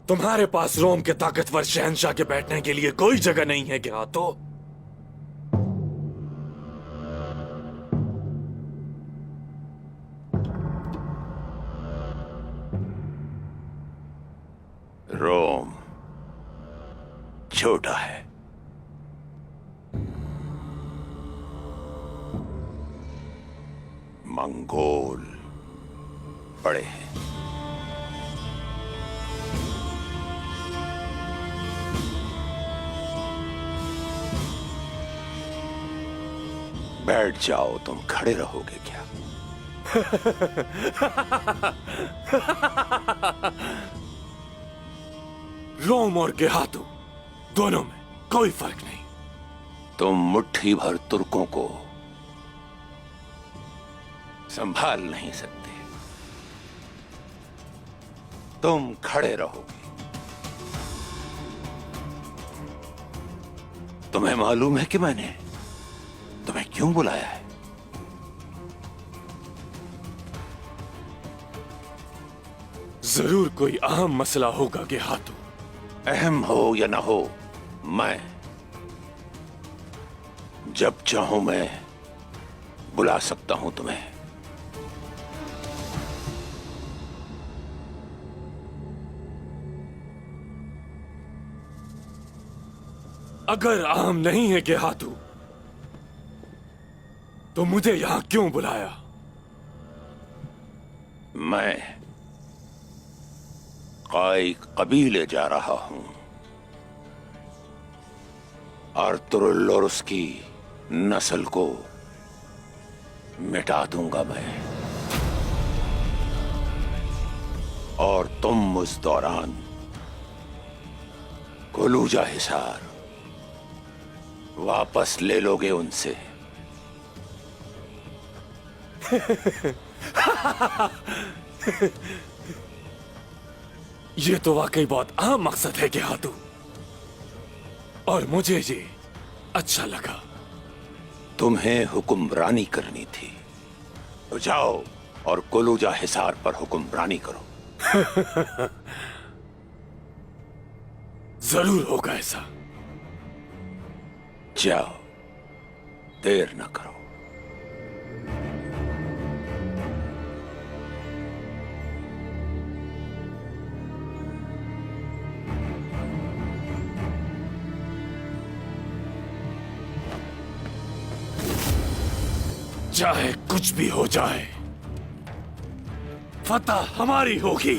तुम्हारे पास रोम के ताकतवर शहंशाह के बैठने के लिए कोई जगह नहीं है क्या? तो रोम छोटा है, मंगोल बड़े हैं। बैठ जाओ, तुम खड़े रहोगे क्या? रोम और गेहातू दोनों में कोई फर्क नहीं। तुम मुट्ठी भर तुर्कों को संभाल नहीं सकते। तुम खड़े रहोगे। तुम्हें मालूम है कि मैंने तुम्हें क्यों बुलाया है? जरूर कोई अहम मसला होगा गेहातू। अहम हो या ना हो, मैं जब चाहूं मैं बुला सकता हूं तुम्हें। अगर अहम नहीं है गेहातू तो मुझे यहां क्यों बुलाया? मैं कई कबीले जा रहा हूं। आर्तुरुल्लोरुस की नस्ल को मिटा दूंगा मैं, और तुम उस दौरान कुलूजा हिसार वापस ले लोगे उनसे। ये तो वाकई बहुत अहम मकसद है गेहातू, और मुझे ये अच्छा लगा। तुम्हें हुक्मरानी करनी थी तो जाओ और कुलूजा हिसार पर हुक्मरानी करो। जरूर होगा ऐसा। जाओ, देर न करो। चाहे कुछ भी हो जाए, फतह हमारी होगी।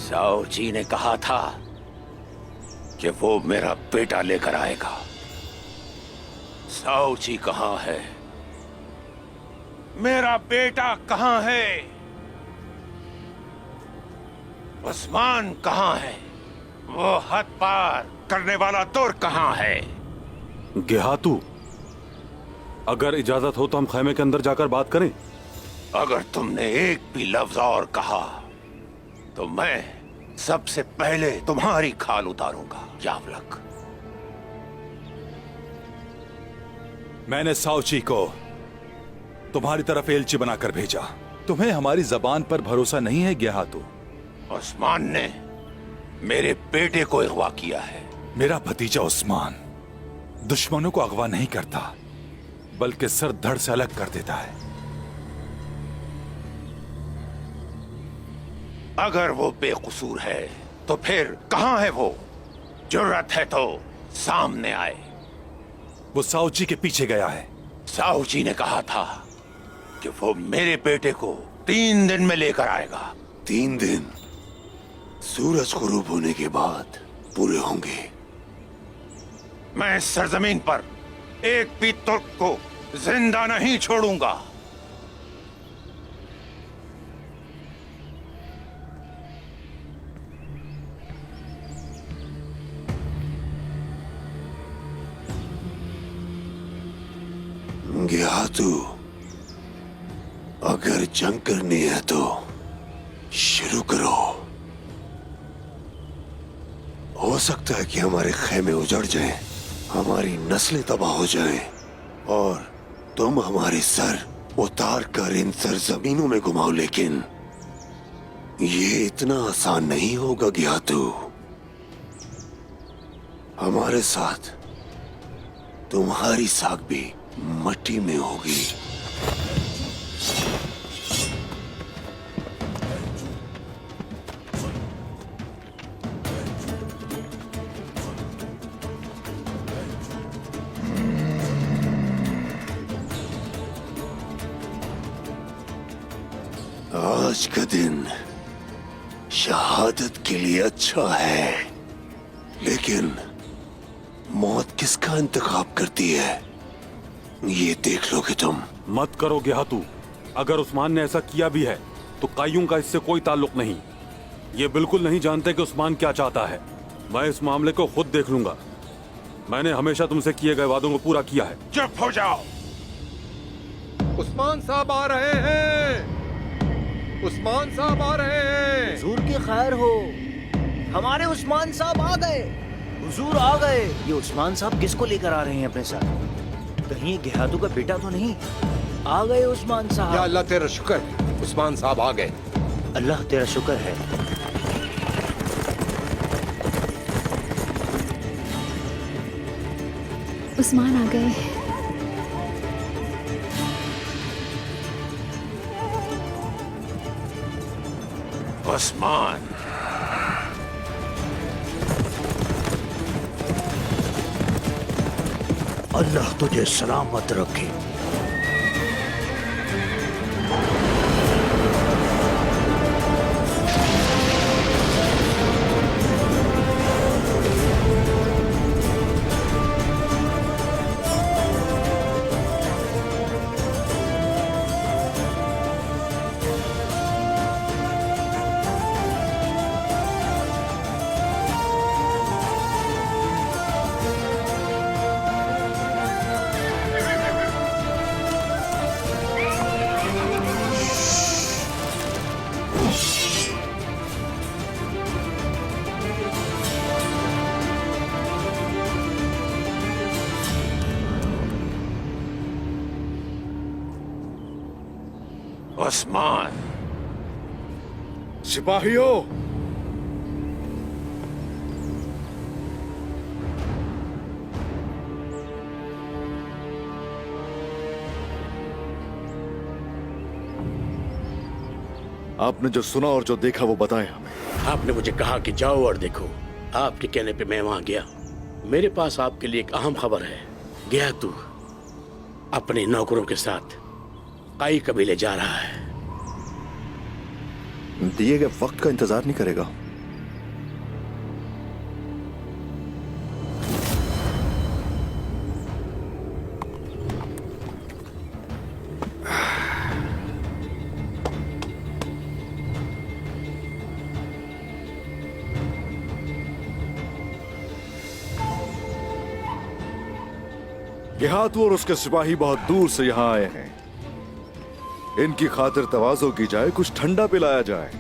साओ जी ने कहा था कि वो मेरा बेटा लेकर आएगा। साओ जी कहां है? मेरा बेटा कहां है? उस्मान कहां है? वो हद पार करने वाला तुर्क कहां है? गेहातू, अगर इजाजत हो तो हम खैमे के अंदर जाकर बात करें। अगर तुमने एक भी लफ्ज और कहा तो मैं सबसे पहले तुम्हारी खाल उतारूंगा, यावलक। मैंने साउची को तुम्हारी तरफ एलची बनाकर भेजा। तुम्हें हमारी जबान पर भरोसा नहीं है गेहातू? उस्मान ने मेरे बेटे को अगवा किया है। मेरा भतीजा उस्मान दुश्मनों को अगवा नहीं करता, बल्कि सर धड़ से अलग कर देता है। अगर वो बेकसूर है तो फिर कहां है वो? जुर्रत है तो सामने आए। वो साउची के पीछे गया है। साहू जी ने कहा था कि वो मेरे बेटे को 3 दिन में लेकर आएगा। 3 दिन? सूरज गुरूब होने के बाद पूरे होंगे। मैं इस सरजमीन पर एक भी तुर्क को जिंदा नहीं छोड़ूंगा। गया तू, अगर जंग करनी है तो शुरू करो। हो सकता है कि हमारे खेमे उजड़ जाएं, हमारी नस्लें तबाह हो जाएं और तुम हमारे सर उतार कर इन सरजमीनों में घुमाओ, लेकिन ये इतना आसान नहीं होगा ज्ञातु। हमारे साथ तुम्हारी साख भी मट्टी में होगी। आज का दिन शहादत के लिए अच्छा है, लेकिन मौत किसका इंतखाब करती है ये देख लोगे तुम। मत करो गेहातू। अगर उस्मान ने ऐसा किया भी है तो काय्यूम का इससे कोई ताल्लुक नहीं। ये बिल्कुल नहीं जानते कि उस्मान क्या चाहता है। मैं इस मामले को खुद देख लूंगा। मैंने हमेशा तुमसे किए गए वादों को पूरा किया है। चुप हो जाओ। उस्मान साहब आ रहे हैं। उस्मान साहब आ रहे हैं। हुजूर की खैर हो, हमारे उस्मान साहब आ गए। हुजूर आ गए। ये उस्मान साहब किसको लेकर आ रहे हैं अपने साथ? कहीं ये गेहातू का बेटा तो नहीं? आ गए उस्मान या साहब। अल्लाह तेरा शुक्र है, उस्मान साहब आ गए। अल्लाह तेरा शुक्र है। उस्मान आ गए। उस्मान, अल्लाह तुझे सलामत रखे। उस्मान, सिपाहियों, आपने जो सुना और जो देखा वो बताएं हमें। आपने मुझे कहा कि जाओ और देखो। आपके कहने पे मैं वहां गया। मेरे पास आपके लिए एक अहम खबर है। गया तू अपने नौकरों के साथ काई कबीले जा रहा है। दिए गए वक्त का इंतजार नहीं करेगा। गेहातू और उसके सिपाही बहुत दूर से यहां आए हैं। इनकी खातिर तवाज़ो की जाए, कुछ ठंडा पिलाया जाए।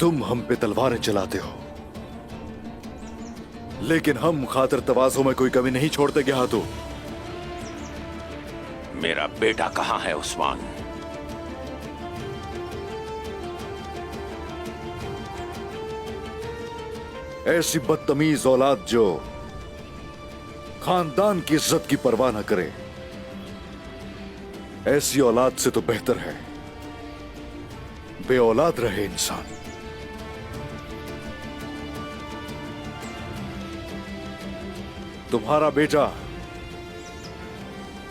तुम हम पे तलवारें चलाते हो, लेकिन हम खातिर तवाज़ो में कोई कमी नहीं छोड़ते गेहातू। मेरा बेटा कहाँ है उस्मान? ऐसी बदतमीज औलाद जो खानदान की इज्जत की परवाह न करे, ऐसी औलाद से तो बेहतर है बे औलाद रहे इंसान। तुम्हारा बेटा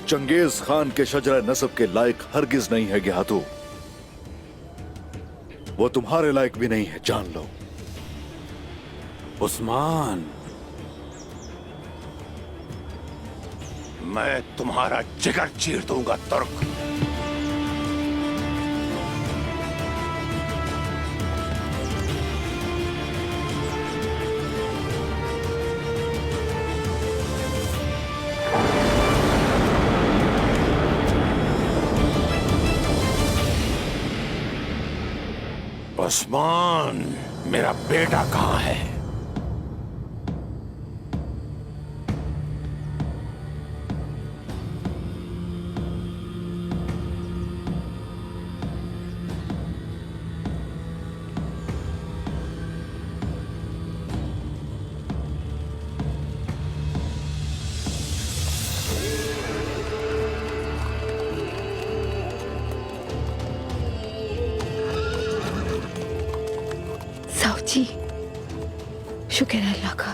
चंगेज खान के शजरा नसब के लायक हरगिज नहीं है गेहातू। वो तुम्हारे लायक भी नहीं है, जान लो। उस्मान, मैं तुम्हारा जिगर चीर दूंगा तुर्क। उस्मान, मेरा बेटा कहां है? साऊजी, शुक्र है अल्लाह का।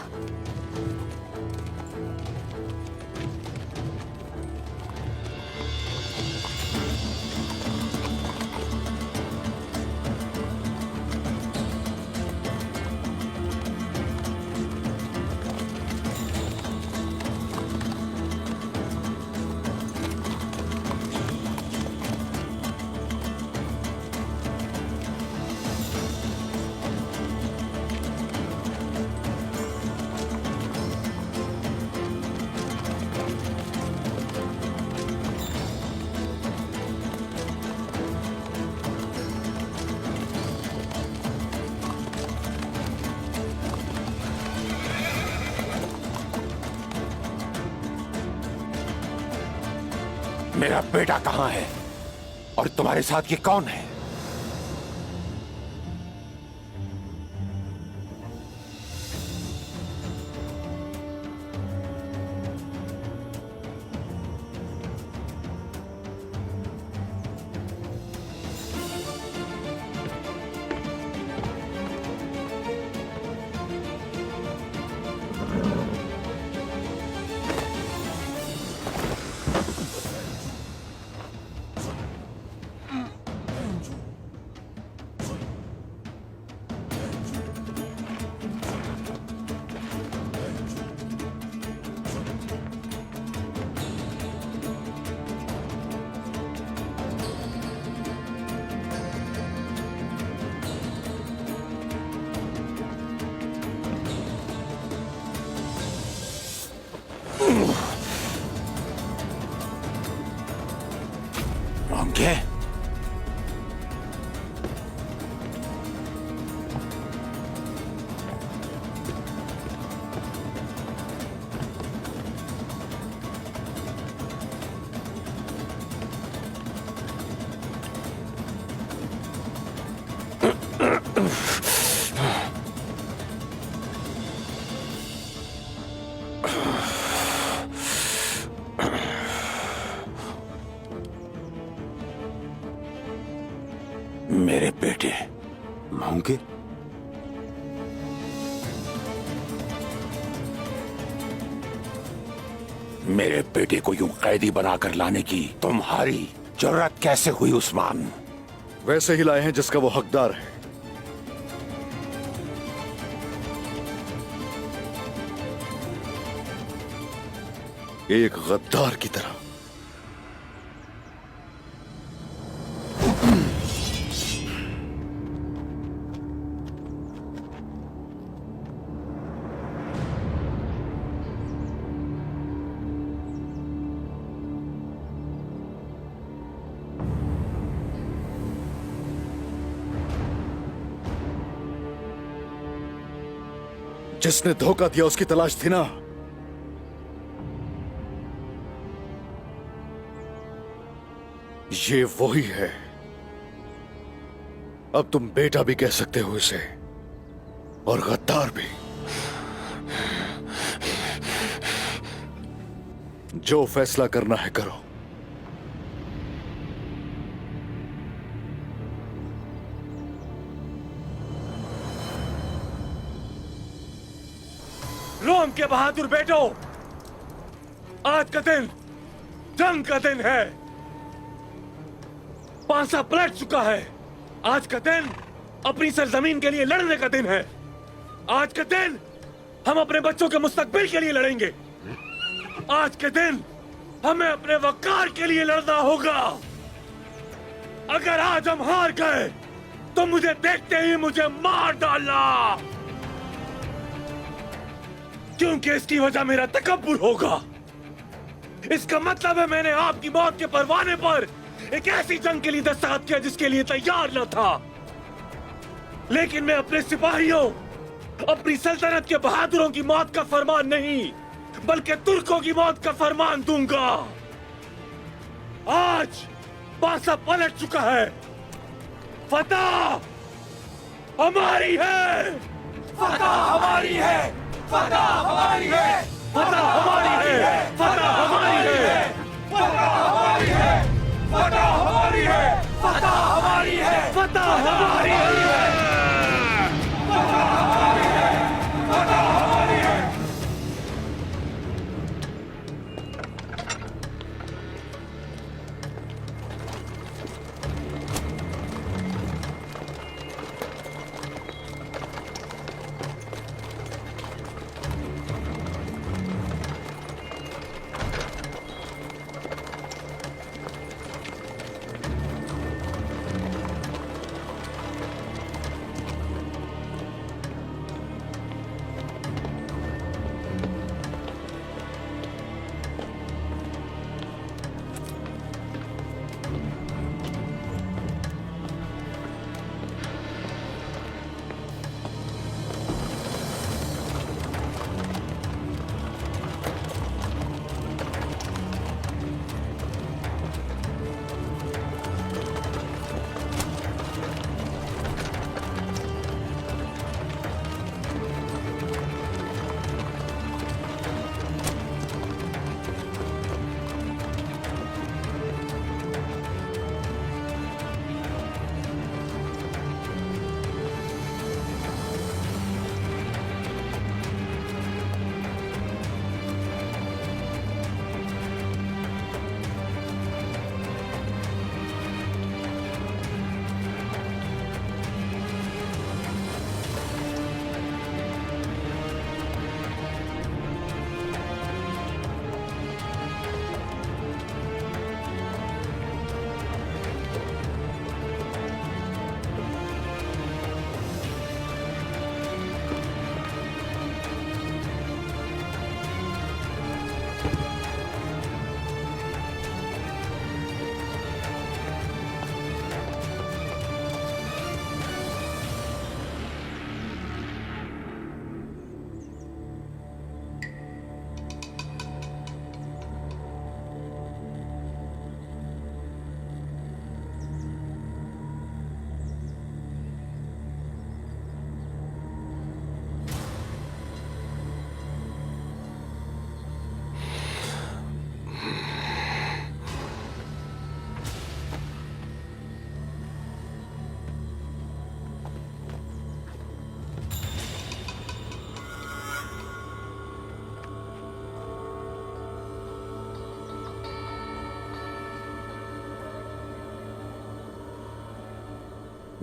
मेरा बेटा कहां है और तुम्हारे साथ ये कौन है? ओंके, मेरे बेटे होंगे। मेरे बेटे को यूं कैदी बनाकर लाने की तुम्हारी जरूरत कैसे हुई उस्मान? वैसे ही लाए हैं जिसका वो हकदार है। एक गद्दार की तरह। जिसने धोखा दिया उसकी तलाश थी ना? ये वही है। अब तुम बेटा भी कह सकते हो इसे, और गद्दार भी। जो फैसला करना है करो। रोम के बहादुर बेटो, आज का दिन जंग का दिन है। पासा पलट चुका है। आज का दिन अपनी सरजमीन के लिए लड़ने का दिन है। आज का दिन हम अपने बच्चों के मुस्तकबिल के लिए लड़ेंगे। आज के दिन हमें अपने वकार के लिए लड़ना होगा। अगर आज हम हार गए तो मुझे देखते ही मुझे मार डालना, क्योंकि इसकी वजह मेरा तकब्बुर होगा। इसका मतलब है मैंने आपकी मौत के परवाने पर एक ऐसी जंग के लिए दस्तखत किया जिसके लिए तैयार न था, लेकिन मैं अपने सिपाहियों, अपनी सल्तनत के बहादुरों की मौत का फरमान नहीं बल्कि तुर्कों की मौत का फरमान दूंगा। आज पासा पलट चुका है। फतह हमारी है। फतह हमारी है। फतह हमारी है। फतह हमारी है। फतह हमारी है। फतह हमारी है। फतह हमारी है। फतह हमारी है। फतह हमारी है। फतह हमारी है। फतह हमारी है।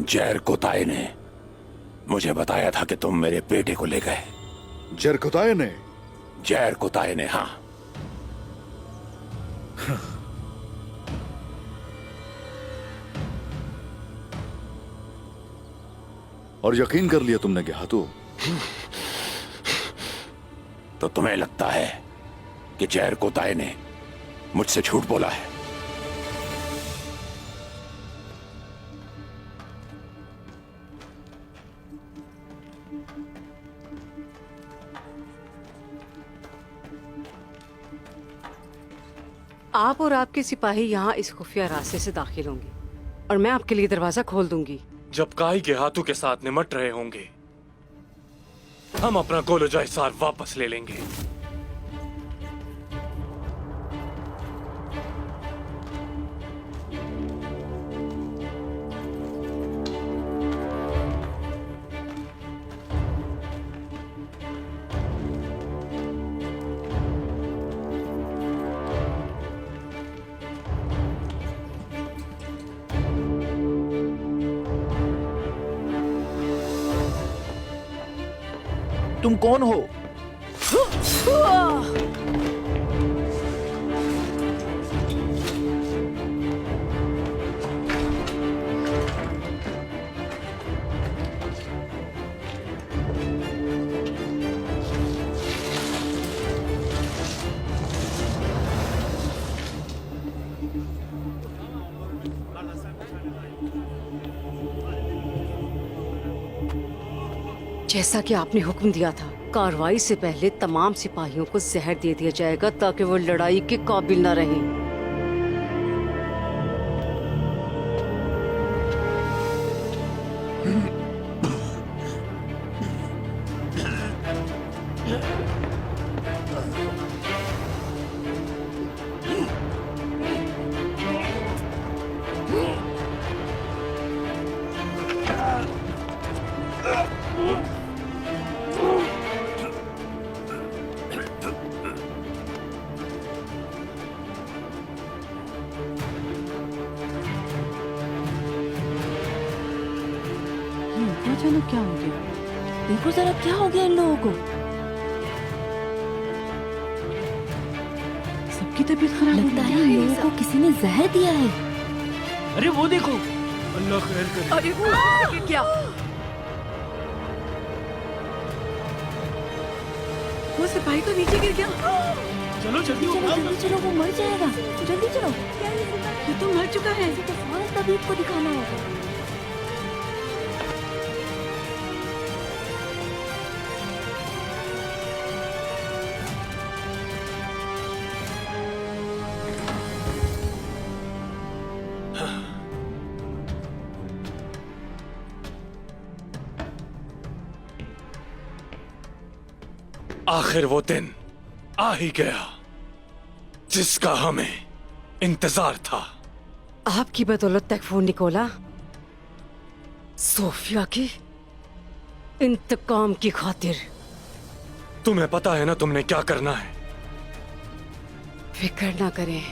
जैर कोताए ने मुझे बताया था कि तुम मेरे बेटे को ले गए। जरकुताए ने? जैर कोताए ने, हाँ। और यकीन कर लिया तुमने गेहातू? तो तुम्हें लगता है कि जैर कोताए ने मुझसे झूठ बोला है? आप और आपके सिपाही यहाँ इस खुफिया रास्ते से दाखिल होंगे और मैं आपके लिए दरवाजा खोल दूंगी। जब काई के हाथों के साथ निमट रहे होंगे, हम अपना गोलोजा हिसार वापस ले लेंगे। तुम कौन हो? जैसा कि आपने हुक्म दिया था, कार्रवाई से पहले तमाम सिपाहियों को जहर दे दिया जाएगा ताकि वो लड़ाई के काबिल न रहें। अचानक क्या हो गया? देखो जरा क्या हो गया इन लोगों को। सबकी तबीयत खराब लगता है। इन लोगों को किसी ने जहर दिया है। अरे वो देखो, अल्लाह खैर करे। अरे वो क्या? वो सिपाही तो नीचे गिर गया। चलो जल्दी चलो जल्दी चलो, वो मर जाएगा। जल्दी चलो। ये तो मर चुका है। तो फौरन तबीब को दिखाना होगा। आखिर वो दिन आ ही गया जिसका हमें इंतजार था। आपकी बदौलत तक फोन निकोला, सोफिया की इंतकाम की खातिर। तुम्हें पता है ना तुमने क्या करना है। फिक्र ना करें।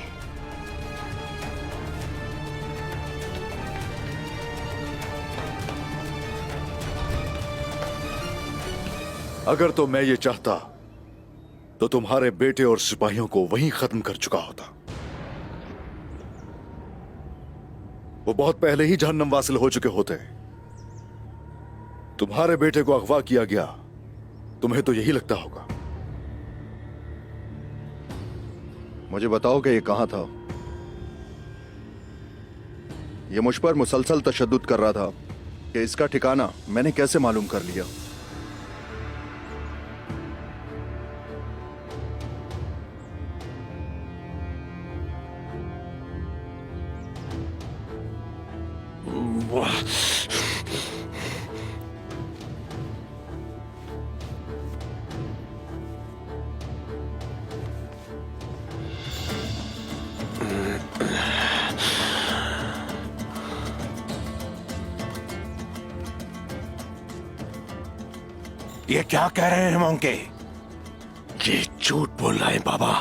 अगर तो मैं ये चाहता तो तुम्हारे बेटे और सिपाहियों को वहीं खत्म कर चुका होता। वो बहुत पहले ही जहन्नम वासिल हो चुके होते। तुम्हारे बेटे को अगवा किया गया, तुम्हें तो यही लगता होगा। मुझे बताओ कि ये कहां था? ये मुझ पर मुसलसल तशद्दुद कर रहा था कि इसका ठिकाना मैंने कैसे मालूम कर लिया? ये क्या कह रहे हैं मोंके? ये झूठ बोल रहा है बाबा।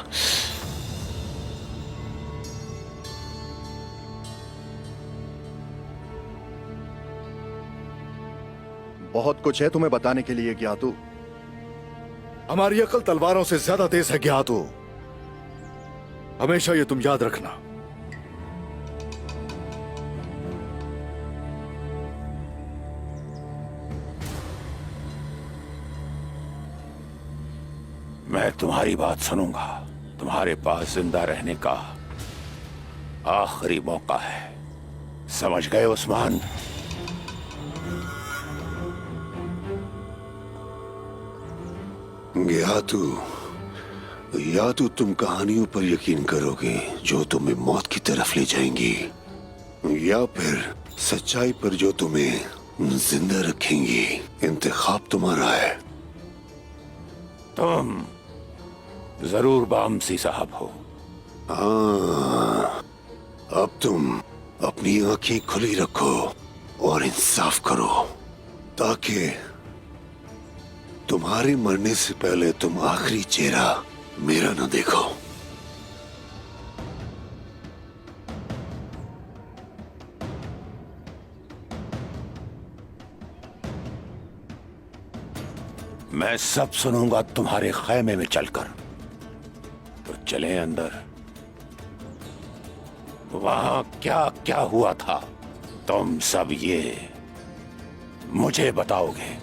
बहुत कुछ है तुम्हें बताने के लिए ज्ञातु। हमारी अकल तलवारों से ज्यादा तेज है ज्ञातु। हमेशा ये तुम याद रखना। मैं तुम्हारी बात सुनूंगा। तुम्हारे पास जिंदा रहने का आखिरी मौका है। समझ गए उस्मान? या तो तुम कहानियों पर यकीन करोगे जो तुम्हें मौत की तरफ ले जाएंगी, या फिर सच्चाई पर जो तुम्हें जिंदा रखेंगी। इंतखाब तुम्हारा है। तुम जरूर बामसी साहब हो। हाँ, अब तुम अपनी आंखें खुली रखो और इंसाफ करो ताकि तुम्हारे मरने से पहले तुम आखिरी चेहरा मेरा न देखो। मैं सब सुनूंगा तुम्हारे खैमे में चलकर। तो चले अंदर, वहां क्या क्या हुआ था तुम सब ये मुझे बताओगे।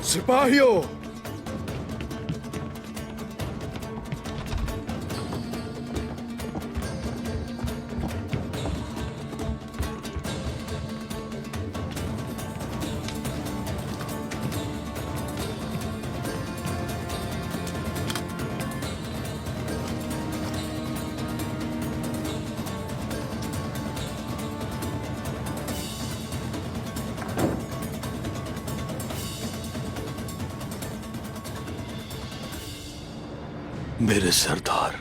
सिपाहियों, मेरे सरदार,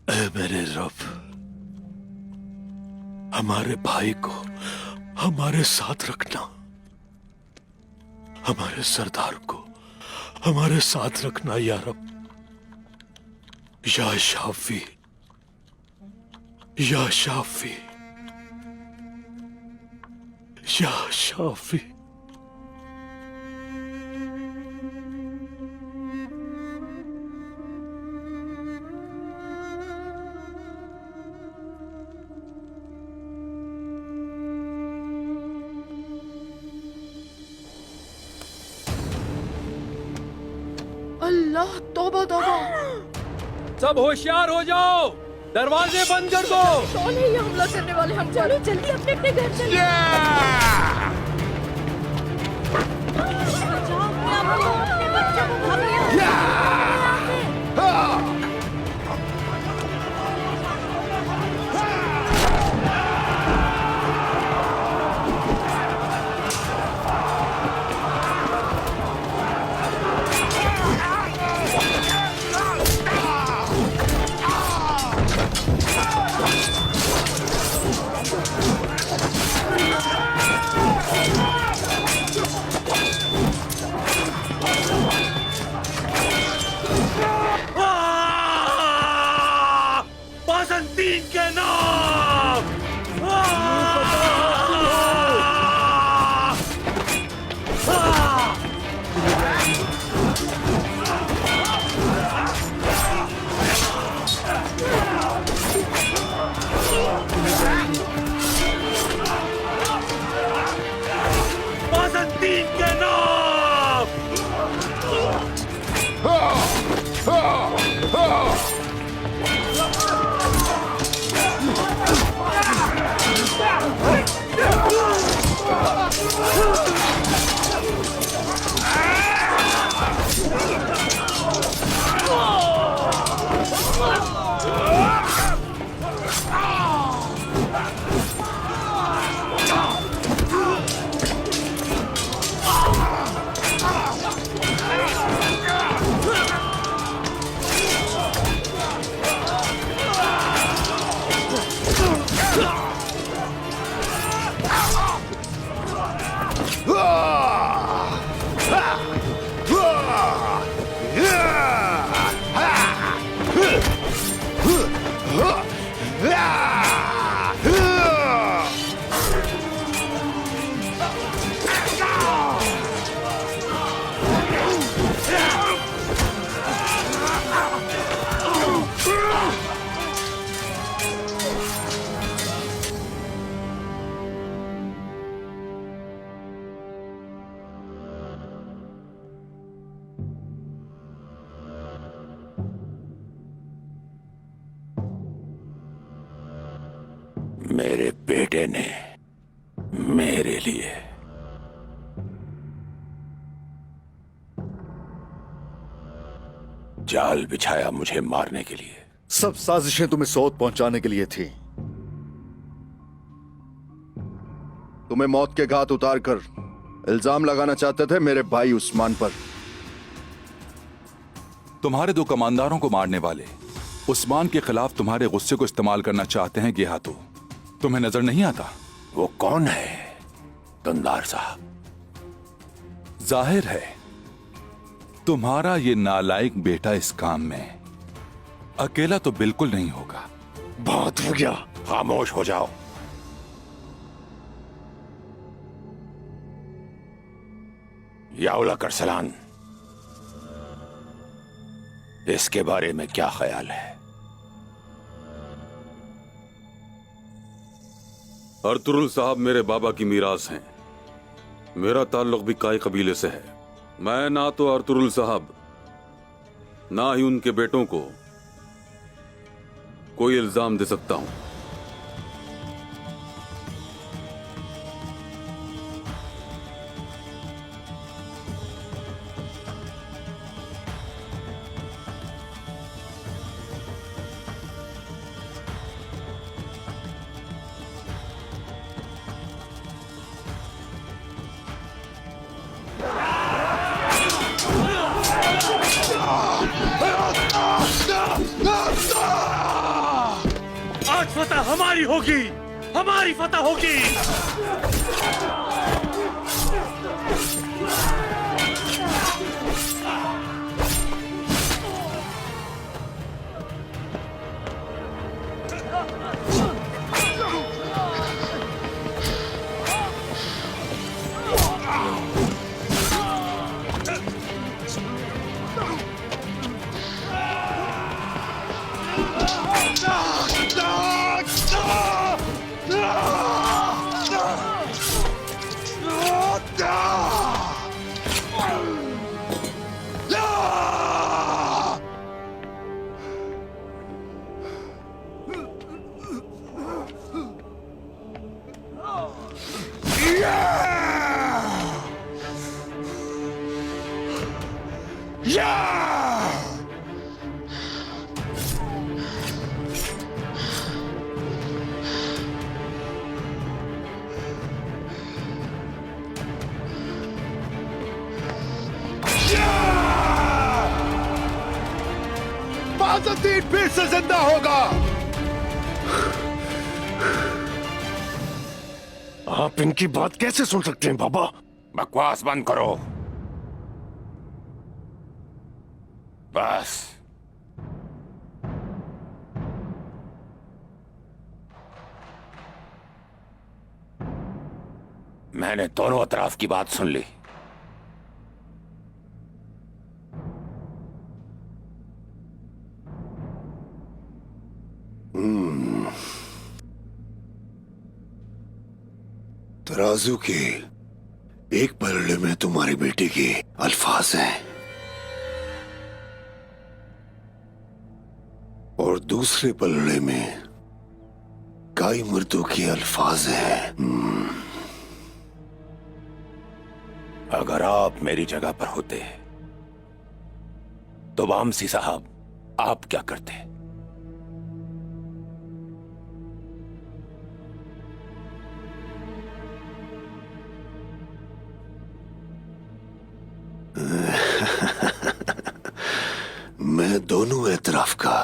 ऐ मेरे रब, हमारे भाई को हमारे साथ रखना, हमारे सरदार को हमारे साथ रखना या रब। या शाफी, या शाफी, या शाफी। अल्लाह, तौबा तौबा। सब होशियार हो जाओ, दरवाजे बंद कर दो। कौन है ये हमला करने वाले? हम चलो जल्दी अपने अपने घर चलिए। बचाओ अपने आप को, अपने बच्चों को, भागिए। बासंतीन के नाम। बासंतीन के नाम। मेरे बेटे ने मेरे लिए जाल बिछाया मुझे मारने के लिए। सब साजिशें तुम्हें सौत पहुंचाने के लिए थी। तुम्हें मौत के घाट उतारकर इल्जाम लगाना चाहते थे मेरे भाई उस्मान पर। तुम्हारे 2 कमांडरों को मारने वाले उस्मान के खिलाफ तुम्हारे गुस्से को इस्तेमाल करना चाहते हैं गेहातू। तुम्हें नजर नहीं आता? वो कौन है दंदार साहब? जाहिर है तुम्हारा ये नालायक बेटा इस काम में अकेला तो बिल्कुल नहीं होगा। बहुत हो गया, खामोश हो जाओ। याउला करसलान, इसके बारे में क्या ख्याल है? अर्तुरुल साहब मेरे बाबा की मीरास हैं। मेरा ताल्लुक भी काई कबीले से है। मैं ना तो अर्तुरुल साहब ना ही उनके बेटों को कोई इल्जाम दे सकता हूं। आज फतह हमारी होगी, हमारी फतह होगी। बाज़ुद्दीन फिर से जिंदा होगा। आप इनकी बात कैसे सुन सकते हैं बाबा? बकवास बंद करो। बस मैंने दोनों अतराफ की बात सुन ली। तराजू के एक पलड़े में तुम्हारी बेटी के अल्फाज हैं और दूसरे पलड़े में काई मर्दों के अल्फाज हैं। अगर आप मेरी जगह पर होते तो वामसी साहब आप क्या करते? मैं दोनों एतराफ का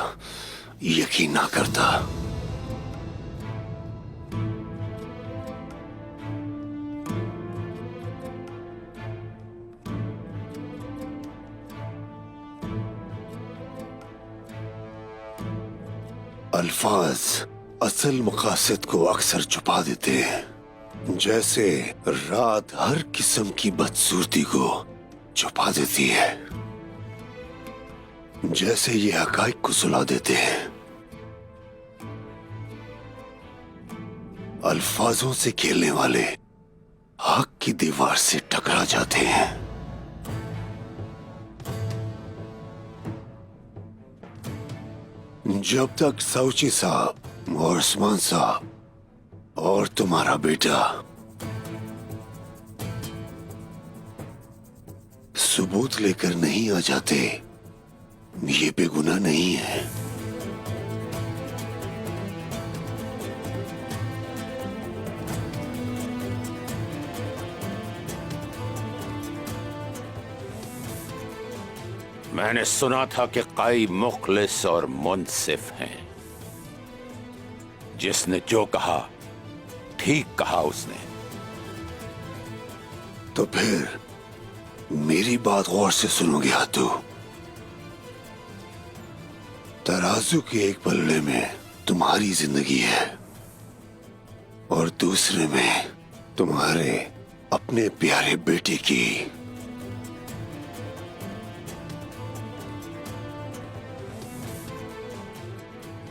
यकीन ना करता। अल्फाज असल मकासद को अक्सर छुपा देते हैं, जैसे रात हर किस्म की बदसूरती को छुपा देती है, जैसे ये हकाइक को सुला देते हैं। अल्फाजों से खेलने वाले हक की दीवार से टकरा जाते हैं। जब तक साउची साहब और उस्मान साहब और तुम्हारा बेटा सबूत लेकर नहीं आ जाते, ये बेगुनाह नहीं है। मैंने सुना था कि काई मुखलिस और मुनसिफ हैं। जिसने जो कहा ठीक कहा उसने। तो फिर मेरी बात गौर से सुनोगे हाथू? तराजू के एक पल्ले में तुम्हारी जिंदगी है और दूसरे में तुम्हारे अपने प्यारे बेटे की।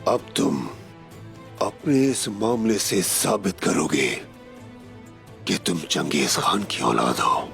अब तुम अपने इस मामले से साबित करोगे कि तुम चंगेज खान की औलाद हो।